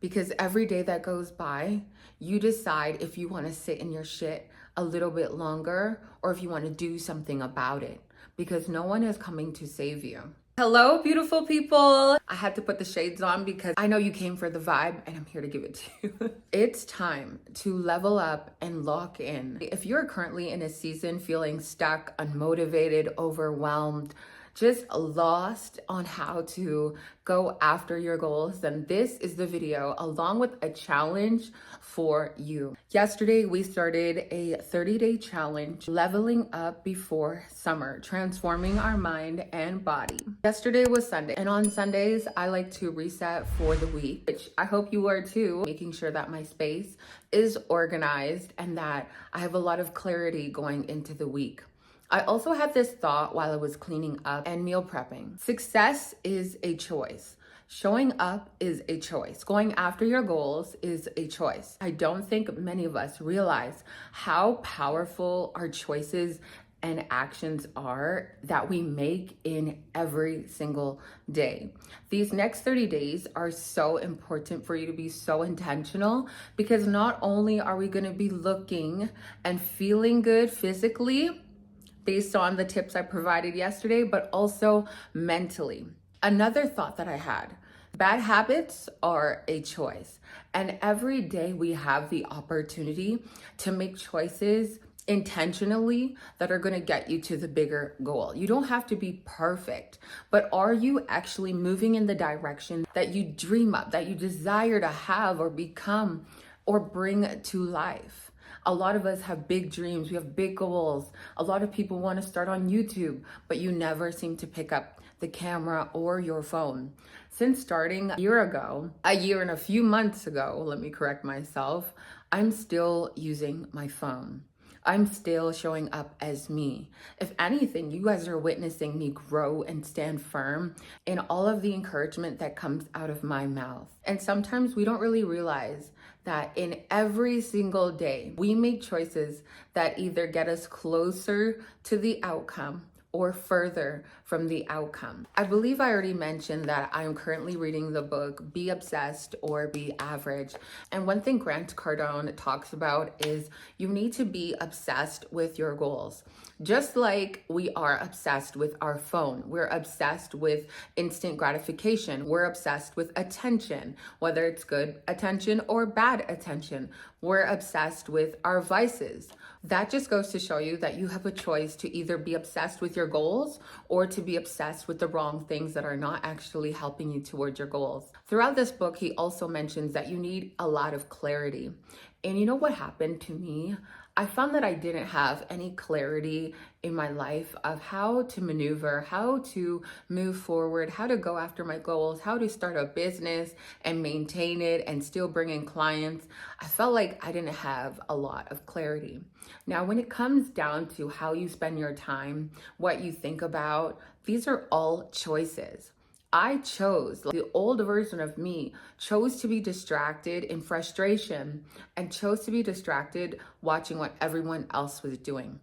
because every day that goes by, you decide if you want to sit in your shit a little bit longer or if you want to do something about it, because no one is coming to save you. Hello, beautiful people. I had to put the shades on because I know you came for the vibe and I'm here to give it to you. It's time to level up and lock in. If you're currently in a season feeling stuck, unmotivated, overwhelmed, just lost on how to go after your goals, then this is the video along with a challenge for you. Yesterday, we started a 30-day challenge, leveling up before summer, transforming our mind and body. Yesterday was Sunday, and on Sundays, I like to reset for the week, which I hope you are too, making sure that my space is organized and that I have a lot of clarity going into the week. I also had this thought while I was cleaning up and meal prepping. Success is a choice. Showing up is a choice. Going after your goals is a choice. I don't think many of us realize how powerful our choices and actions are that we make in every single day. These next 30 days are so important for you to be so intentional, because not only are we going to be looking and feeling good physically, based on the tips I provided yesterday, but also mentally. Another thought that I had, bad habits are a choice. And every day we have the opportunity to make choices intentionally that are going to get you to the bigger goal. You don't have to be perfect, but are you actually moving in the direction that you dream of, that you desire to have or become or bring to life? A lot of us have big dreams. We have big goals. A lot of people want to start on YouTube, but you never seem to pick up the camera or your phone. Since starting a year and a few months ago, let me correct myself, I'm still using my phone. I'm still showing up as me. If anything, you guys are witnessing me grow and stand firm in all of the encouragement that comes out of my mouth. And sometimes we don't really realize that in every single day, we make choices that either get us closer to the outcome or further from the outcome. I believe I already mentioned that I'm currently reading the book, Be Obsessed or Be Average. And one thing Grant Cardone talks about is you need to be obsessed with your goals. Just like we are obsessed with our phone, we're obsessed with instant gratification, we're obsessed with attention, whether it's good attention or bad attention. We're obsessed with our vices. That just goes to show you that you have a choice to either be obsessed with your goals or to be obsessed with the wrong things that are not actually helping you towards your goals. Throughout this book, he also mentions that you need a lot of clarity. And you know what happened to me? I found that I didn't have any clarity in my life of how to maneuver, how to move forward, how to go after my goals, how to start a business and maintain it and still bring in clients. I felt like I didn't have a lot of clarity. Now, when it comes down to how you spend your time, what you think about, these are all choices. I chose, the old version of me chose to be distracted in frustration and chose to be distracted watching what everyone else was doing.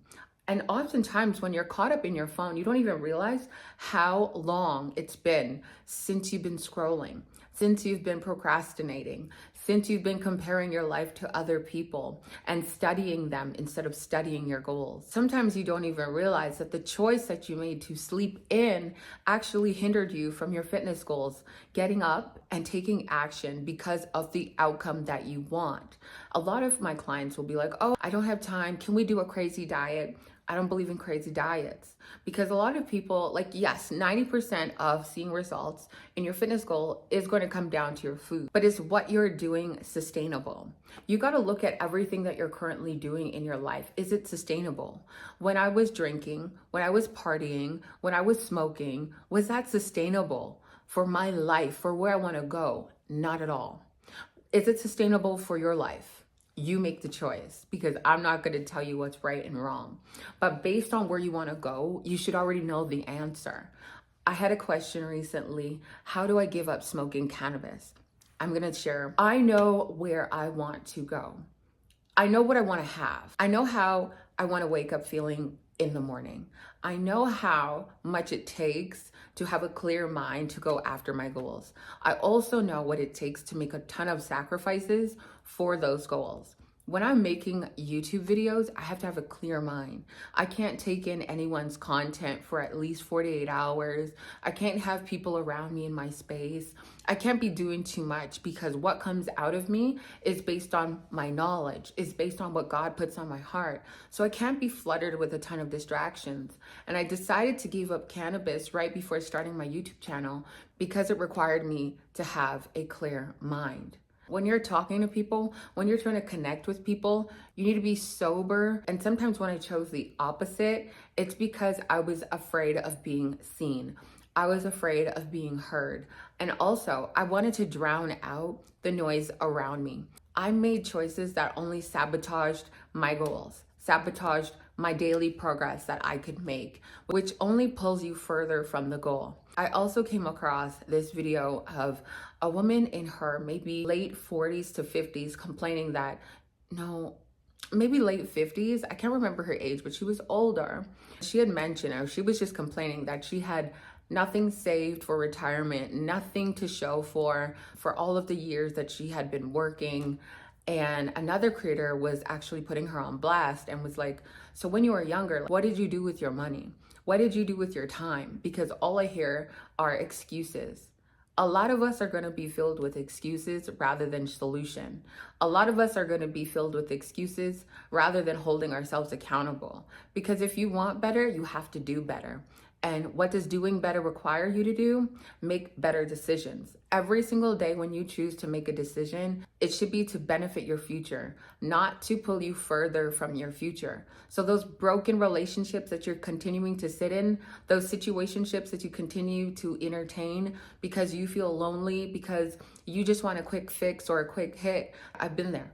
And oftentimes when you're caught up in your phone, you don't even realize how long it's been since you've been scrolling, since you've been procrastinating, since you've been comparing your life to other people and studying them instead of studying your goals. Sometimes you don't even realize that the choice that you made to sleep in actually hindered you from your fitness goals, getting up and taking action because of the outcome that you want. A lot of my clients will be like, oh, I don't have time. Can we do a crazy diet? I don't believe in crazy diets, because a lot of people, like, yes, 90% of seeing results in your fitness goal is going to come down to your food, but is what you're doing sustainable? You got to look at everything that you're currently doing in your life. Is it sustainable? When I was drinking, when I was partying, when I was smoking, was that sustainable for my life, for where I want to go? Not at all. Is it sustainable for your life? You make the choice, because I'm not going to tell you what's right and wrong. But based on where you want to go, you should already know the answer. I had a question recently. How do I give up smoking cannabis? I'm going to share. I know where I want to go. I know what I want to have. I know how I want to wake up feeling in the morning. I know how much it takes to have a clear mind to go after my goals. I also know what it takes to make a ton of sacrifices for those goals. When I'm making YouTube videos, I have to have a clear mind. I can't take in anyone's content for at least 48 hours. I can't have people around me in my space. I can't be doing too much because what comes out of me is based on my knowledge, is based on what God puts on my heart. So I can't be flooded with a ton of distractions. And I decided to give up cannabis right before starting my YouTube channel because it required me to have a clear mind. When you're talking to people, when you're trying to connect with people, you need to be sober. And sometimes when I chose the opposite, it's because I was afraid of being seen. I was afraid of being heard. And also, I wanted to drown out the noise around me. I made choices that only sabotaged my goals, sabotaged my daily progress that I could make, which only pulls you further from the goal. I also came across this video of a woman in her maybe late 40s to 50s complaining that, no, maybe late 50s, I can't remember her age, but she was older. She had mentioned, or she was just complaining that she had nothing saved for retirement, nothing to show for all of the years that she had been working. And another creator was actually putting her on blast and was like, so when you were younger, what did you do with your money? What did you do with your time? Because all I hear are excuses. A lot of us are going to be filled with excuses rather than solution. A lot of us are going to be filled with excuses rather than holding ourselves accountable. Because if you want better, you have to do better. And what does doing better require you to do? Make better decisions. Every single day when you choose to make a decision, it should be to benefit your future, not to pull you further from your future. So those broken relationships that you're continuing to sit in, those situationships that you continue to entertain because you feel lonely, because you just want a quick fix or a quick hit, I've been there.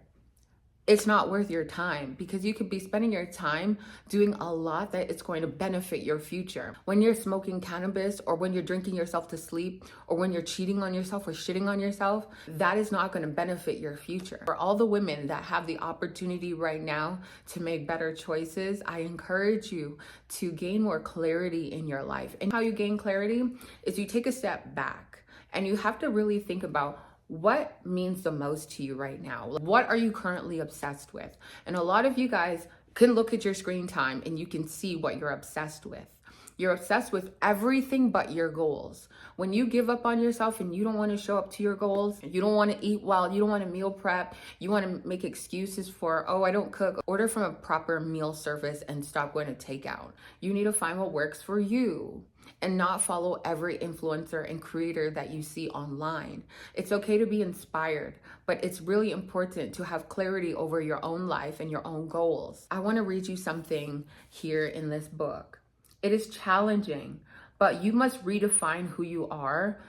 It's not worth your time because you could be spending your time doing a lot that it's going to benefit your future. When you're smoking cannabis or when you're drinking yourself to sleep or when you're cheating on yourself or shitting on yourself, that is not going to benefit your future. For all the women that have the opportunity right now to make better choices, I encourage you to gain more clarity in your life. And how you gain clarity is you take a step back and you have to really think about what means the most to you right now? What are you currently obsessed with? And a lot of you guys can look at your screen time and you can see what you're obsessed with. You're obsessed with everything but your goals. When you give up on yourself and you don't want to show up to your goals, you don't want to eat well, you don't want to meal prep, you want to make excuses for, oh, I don't cook, order from a proper meal service and stop going to takeout. You need to find what works for you and not follow every influencer and creator that you see online. It's okay to be inspired, but it's really important to have clarity over your own life and your own goals. I want to read you something here in this book. It is challenging, but you must redefine who you are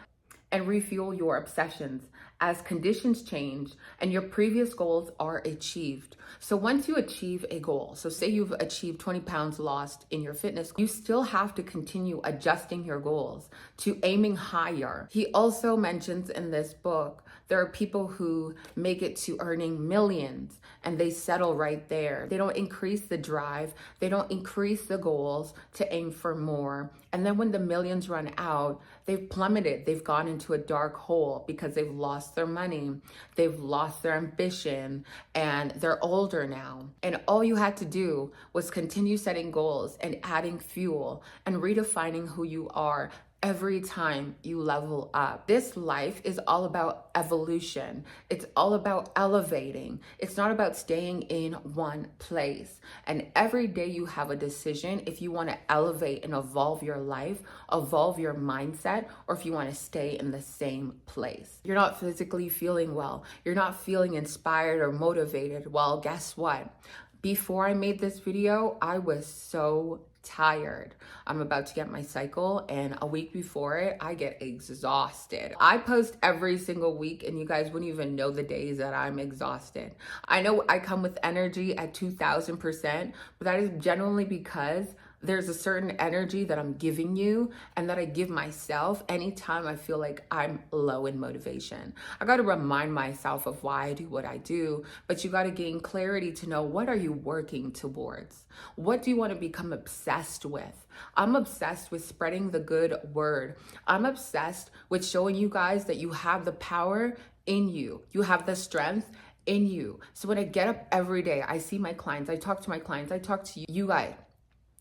and refuel your obsessions as conditions change and your previous goals are achieved. So once you achieve a goal, so say you've achieved 20 pounds lost in your fitness, you still have to continue adjusting your goals to aiming higher. He also mentions in this book, there are people who make it to earning millions and they settle right there. They don't increase the drive. They don't increase the goals to aim for more. And then when the millions run out, they've plummeted. They've gone into a dark hole because they've lost their money. They've lost their ambition and they're older now. And all you had to do was continue setting goals and adding fuel and redefining who you are every time you level up. This life is all about evolution. It's all about elevating. It's not about staying in one place. And every day you have a decision if you want to elevate and evolve your life, evolve your mindset, or if you want to stay in the same place. You're not physically feeling well. You're not feeling inspired or motivated. Well, guess what? Before I made this video, I was so tired. I'm about to get my cycle and a week before it, I get exhausted. I post every single week and you guys wouldn't even know the days that I'm exhausted. I know I come with energy at 2000%, but that is genuinely because There's a certain energy that I'm giving you and that I give myself anytime I feel like I'm low in motivation. I got to remind myself of why I do what I do, but you got to gain clarity to know, what are you working towards? What do you want to become obsessed with? I'm obsessed with spreading the good word. I'm obsessed with showing you guys that you have the power in you. You have the strength in you. So when I get up every day, I see my clients, I talk to my clients, I talk to you guys.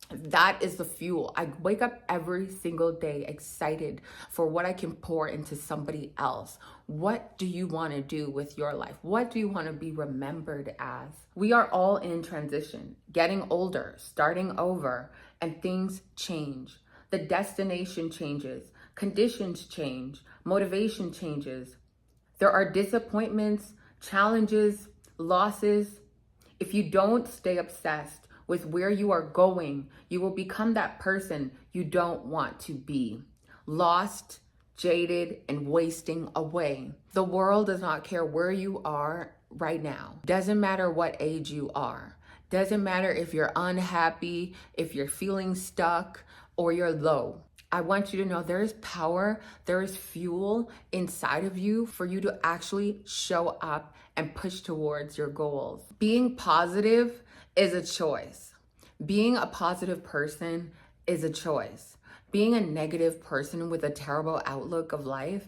That is the fuel. I wake up every single day excited for what I can pour into somebody else. What do you want to do with your life? What do you want to be remembered as? We are all in transition, getting older, starting over, and things change. The destination changes, conditions change, motivation changes. There are disappointments, challenges, losses. If you don't stay obsessed with where you are going, you will become that person you don't want to be. Lost, jaded, and wasting away. The world does not care where you are right now. Doesn't matter what age you are. Doesn't matter if you're unhappy, if you're feeling stuck, or you're low. I want you to know there is power, there is fuel inside of you for you to actually show up and push towards your goals. Being positive is a choice. Being a positive person is a choice. Being a negative person with a terrible outlook of life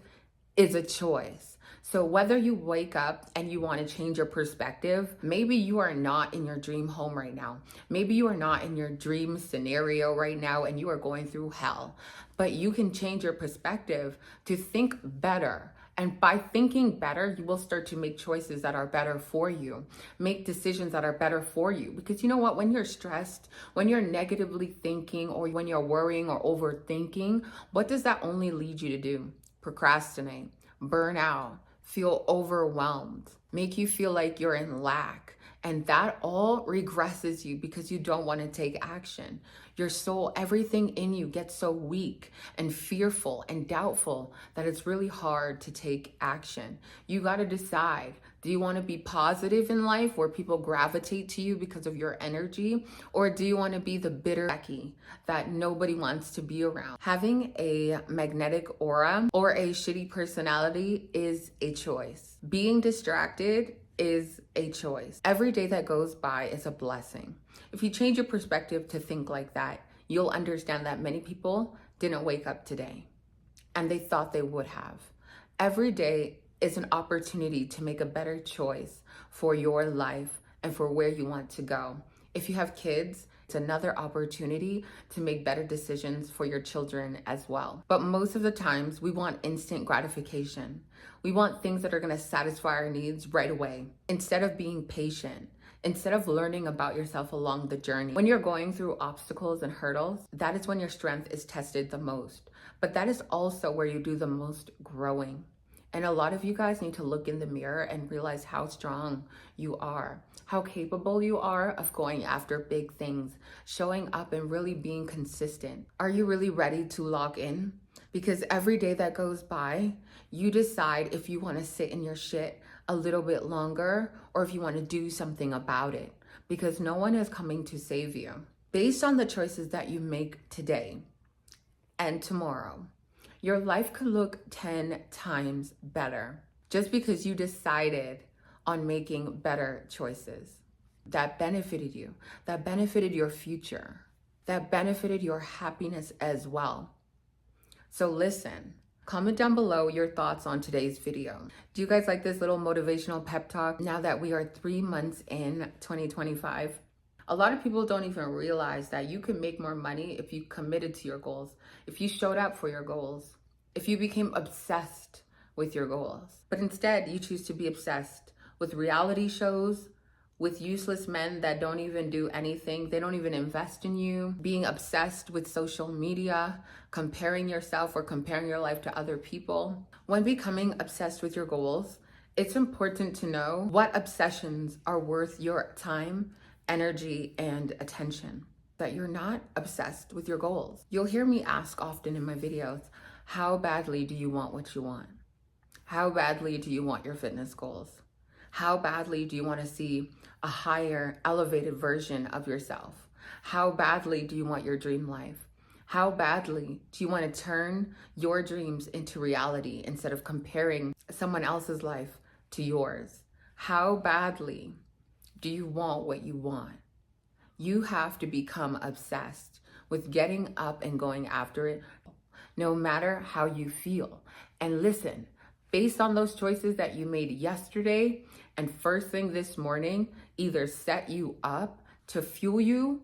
is a choice. So whether you wake up and you want to change your perspective, maybe you are not in your dream home right now. Maybe you are not in your dream scenario right now and you are going through hell. But you can change your perspective to think better. And by thinking better, you will start to make choices that are better for you, make decisions that are better for you. Because you know what? When you're stressed, when you're negatively thinking, or when you're worrying or overthinking, what does that only lead you to do? Procrastinate, burn out, feel overwhelmed, make you feel like you're in lack. And that all regresses you because you don't want to take action. Your soul, everything in you gets so weak and fearful and doubtful that it's really hard to take action. You got to decide, do you want to be positive in life where people gravitate to you because of your energy? Or do you want to be the bitter Becky that nobody wants to be around? Having a magnetic aura or a shitty personality is a choice. Being distracted is a choice. Every day that goes by is a blessing. If you change your perspective to think like that, you'll understand that many people didn't wake up today and they thought they would have. Every day is an opportunity to make a better choice for your life and for where you want to go. If you have kids, it's another opportunity to make better decisions for your children as well. But most of the times we want instant gratification. We want things that are going to satisfy our needs right away instead of being patient, instead of learning about yourself along the journey. When you're going through obstacles and hurdles, that is when your strength is tested the most. But that is also where you do the most growing. And a lot of you guys need to look in the mirror and realize how strong you are, how capable you are of going after big things, showing up and really being consistent. Are you really ready to lock in? Because every day that goes by, you decide if you want to sit in your shit a little bit longer or if you want to do something about it, because no one is coming to save you. Based on the choices that you make today and tomorrow, your life could look 10 times better just because you decided on making better choices that benefited you, that benefited your future, that benefited your happiness as well. So listen, comment down below your thoughts on today's video. Do you guys like this little motivational pep talk now that we are 3 months in 2025? A lot of people don't even realize that you can make more money if you committed to your goals, if you showed up for your goals, if you became obsessed with your goals. But instead, you choose to be obsessed with reality shows, with useless men that don't even do anything. They don't even invest in you. Being obsessed with social media, comparing yourself or comparing your life to other people. When becoming obsessed with your goals, it's important to know what obsessions are worth your time, energy, and attention. That you're not obsessed with your goals. You'll hear me ask often in my videos, how badly do you want what you want? How badly do you want your fitness goals? How badly do you want to see a higher, elevated version of yourself? How badly do you want your dream life? How badly do you want to turn your dreams into reality instead of comparing someone else's life to yours? How badly do you want what you want? You have to become obsessed with getting up and going after it, no matter how you feel. And listen, based on those choices that you made yesterday and first thing this morning, either set you up to fuel you,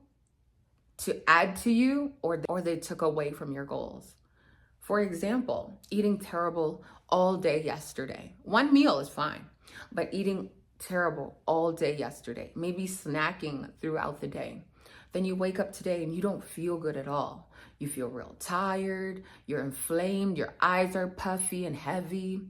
to add to you, or they took away from your goals. For example, eating terrible all day yesterday. One meal is fine, but eating terrible all day yesterday, maybe snacking throughout the day. Then you wake up today and you don't feel good at all. You feel real tired, you're inflamed, your eyes are puffy and heavy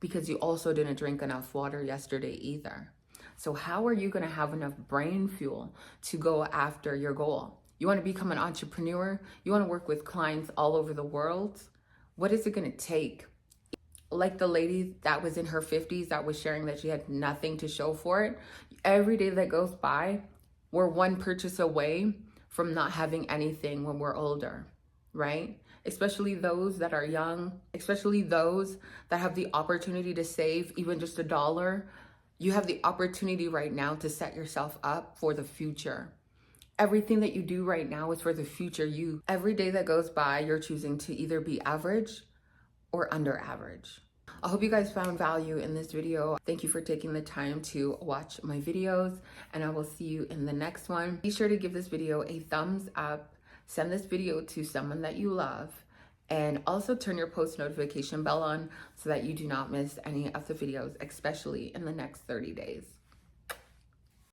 because you also didn't drink enough water yesterday either. So how are you gonna have enough brain fuel to go after your goal? You wanna become an entrepreneur? You wanna work with clients all over the world? What is it gonna take? Like the lady that was in her 50s that was sharing that she had nothing to show for it. Every day that goes by, we're one purchase away from not having anything when we're older, right? Especially those that are young, especially those that have the opportunity to save even just $1. You have the opportunity right now to set yourself up for the future. Everything that you do right now is for the future you. Every day that goes by, you're choosing to either be average or under average. I hope you guys found value in this video. Thank you for taking the time to watch my videos, and I will see you in the next one. Be sure to give this video a thumbs up, send this video to someone that you love, and also turn your post notification bell on so that you do not miss any of the videos, especially in the next 30 days.